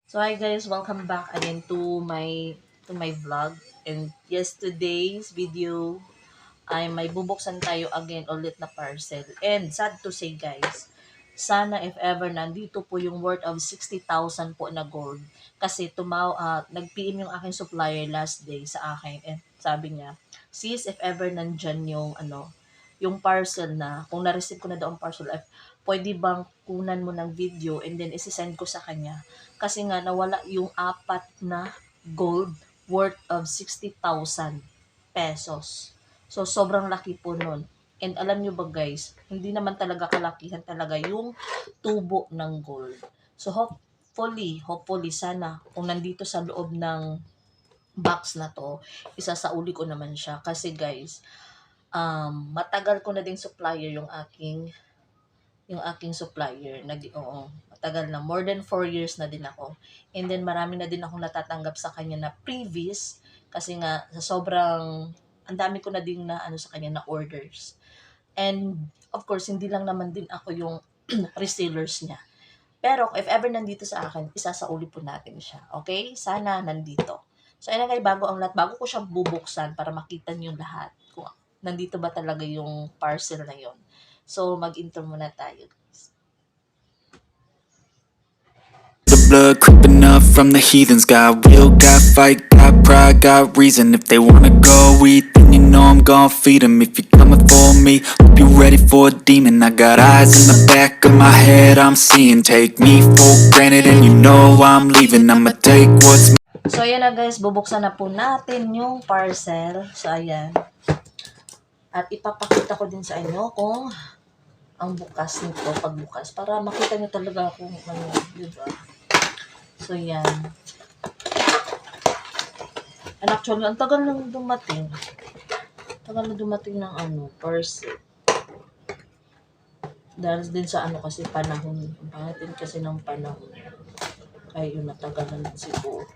So hi guys, welcome back again to my vlog. And yes, today's video ay may bubuksan tayo again ulit na parcel. And sad to say guys, sana if ever nandito po yung worth of 60,000 po na gold. Kasi nag-PM yung aking supplier last day sa akin and sabi niya, sis if ever nandyan yung parcel na, kung na-receive ko na daw ang parcel, pwede bang kunan mo ng video and then isi-send ko sa kanya. Kasi nga nawala yung apat na gold worth of 60,000 pesos. So, sobrang laki po nun. And alam nyo ba guys, hindi naman talaga kalakihan talaga yung tubo ng gold. So, hopefully, sana, kung nandito sa loob ng box na to, isasauli ko naman siya. Kasi guys, matagal ko na din supplier yung aking supplier. Oo, matagal na. More than 4 years na din ako. And then marami na din akong natatanggap sa kanya na previous kasi nga sa sobrang ang dami ko na din na sa kanya na orders. And of course, hindi lang naman din ako yung resellers niya. Pero if ever nandito sa akin, isasauli po natin siya. Okay? Sana nandito. So, ayun na guys, bago ko siya bubuksan para makita niyo lahat kung nandito ba talaga yung parcel na yon. So, mag-intro muna tayo. The blood creeping up from the heathens. Got will, got fight, got pride, got reason. If they wanna go eat, then you know I'm gon' feed them. If you're coming for me, hope you're ready for a demon. I got eyes in the back of my head, I'm seeing. Take me for granted and you know I'm leaving. I'ma take what's So, ayan na guys, bubuksan na po natin yung parcel. So, ayan. At ipapakita ko din sa inyo kung ang bukas nito, pagbukas. Para makita nyo talaga kung ano, diba? So, yan. And actually, ang tagal nang dumating. Tagal na dumating ng parcel. Dahil din sa kasi panahon. Ang pangatin kasi ng panahon. Kaya yun, natagalan din siguro.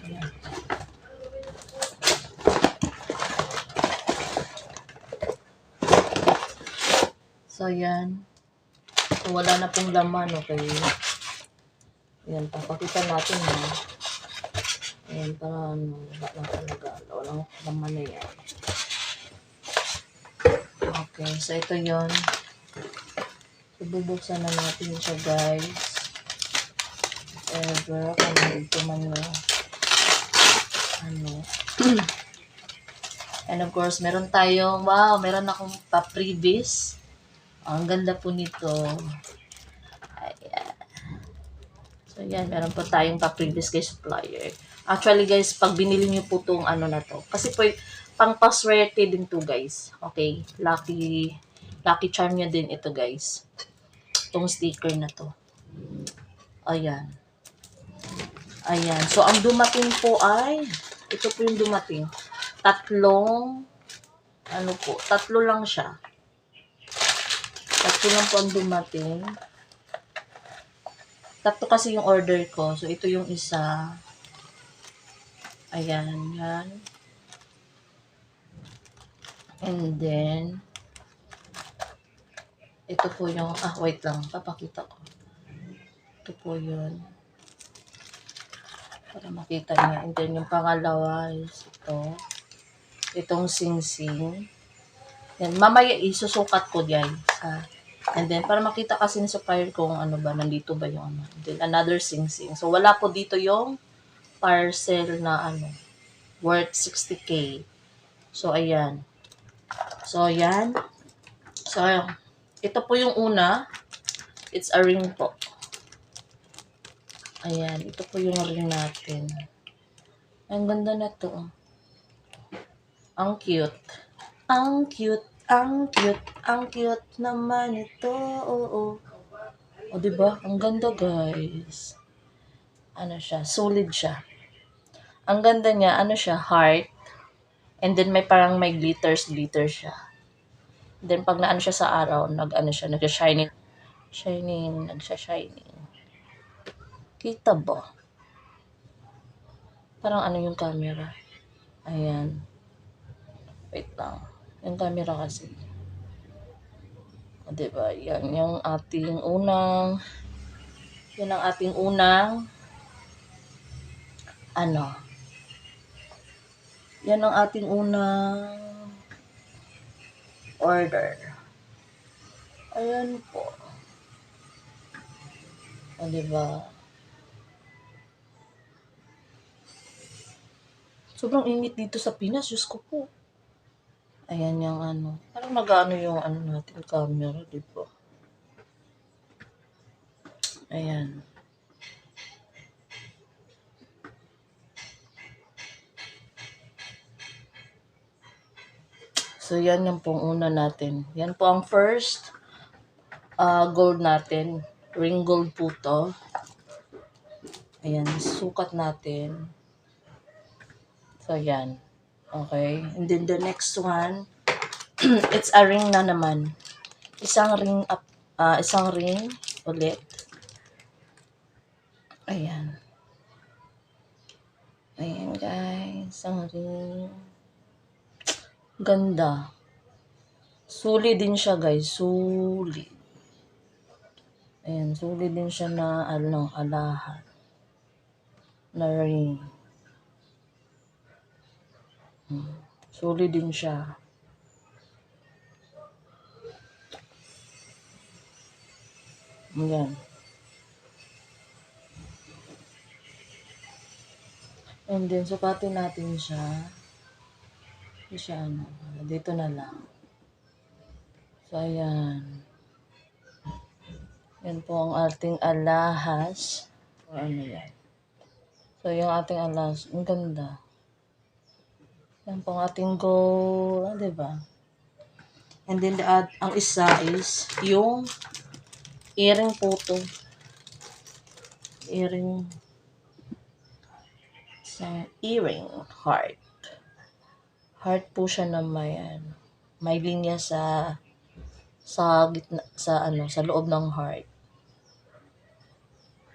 Ayan. So, yan. So, wala na pong laman, okay? Ayan, papakita natin na. Ayan, para wala na talaga. Walang laman na yan. Okay, so ito yon. So, bubuksan na natin siya, guys. Ever, kung nandito man yung And of course, meron akong pa-previous. Ang ganda po nito. Ayan. So, yan. Meron po tayong pa-previous kay supplier. Actually, guys, pag binili niyo po itong na to. Kasi po, pang paswerte din to, guys. Okay? Lucky charm niya din ito, guys. Itong sticker na to. Ayan. Ayan. So, ang dumating po ay, ito po yung dumating. Tatlo lang siya. Tatlo lang po ang dumating. Tatlo kasi yung order ko. So, ito yung isa. Ayan, yan. And then, ito po yung, wait lang, papakita ko. Ito po yun. Para makita niya. And then, yung pangalawa is ito. Itong sing-sing. Yan, mamaya isusukat ko diyan. And then, para makita kasi ni supplier kung nandito ba yung And then, another sing-sing. So, wala po dito yung parcel na worth 60K. So, ayan. So, ayan. So, ito po yung una. It's a ring po. Ayan. Ito po yung ring natin. Ang ganda na to. Ang cute. Ang cute. Ang cute. Ang cute naman ito. Oo. O, diba? Ang ganda, guys. Solid siya. Ang ganda niya, siya, heart. And then, may glitters siya. Then, pag siya sa araw, nag-shining. Nagsha-shining. Kita ba? Parang yung camera. Ayan. Wait lang. Yung camera kasi. Diba? Yan yung ating unang, yan ang ating unang, ano, yan ang ating unang order. Ayan po. O, diba? Sobrang init dito sa Pinas, Diyos ko po. Ayan yung ano. Parang nag-ano yung ano natin, camera, diba? Ayan. So, yan yung pong una natin. Yan po ang first gold natin. Ring gold po to. Ayan, sukat natin. So, yan. Okay. And then the next one, it's a ring na naman. Isang ring ulit. Ayan. Ayan guys, isang ring. Ganda. Suli din siya guys, suli. Ayan, suli din siya na alahan. Na ring. Suli din siya. Ayan. And then, sukatin natin siya. Hindi siya dito na lang. So, ayan. Yan po ang ating alahas. O ano yan. So, yung ating alahas, ang ganda. Yan po ang ating gold. Diba? And then, ang isa is yung earring po to. Earring. Isang earring heart. Heart po siya na may linya sa gitna, sa loob ng heart.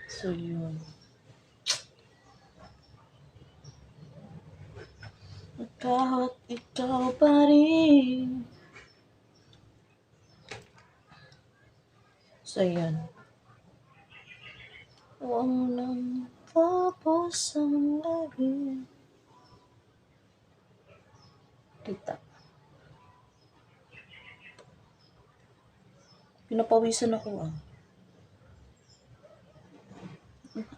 So, yun. Ikaw at ikaw pa rin. So, yun. Huwag nang tapos ang gabi. Kita. Pinapawisan ako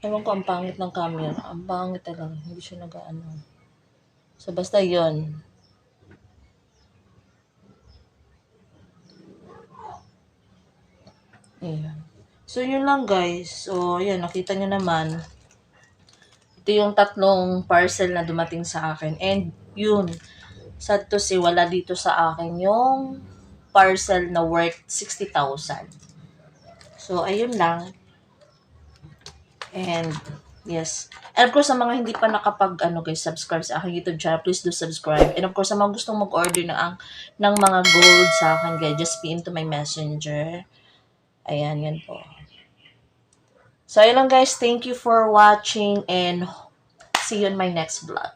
Ewan ko, ang pangit ng camera. Ang pangit talaga. Hindi siya nag-ano. So, basta yon. Ayan. So, yun lang guys. So, ayan. Nakita nyo naman. Ito yung tatlong parcel na dumating sa akin. And, yun. Sad to say, wala dito sa akin yung parcel na worth 60,000. So, ayun lang. And, yes. And of course, sa mga hindi pa subscribe sa aking YouTube channel, please do subscribe. And of course, sa mga gustong mag-order ng mga gold sa akin, guys, just PM to my messenger. Ayan, yan po. So, ayun lang guys. Thank you for watching and see you in my next vlog.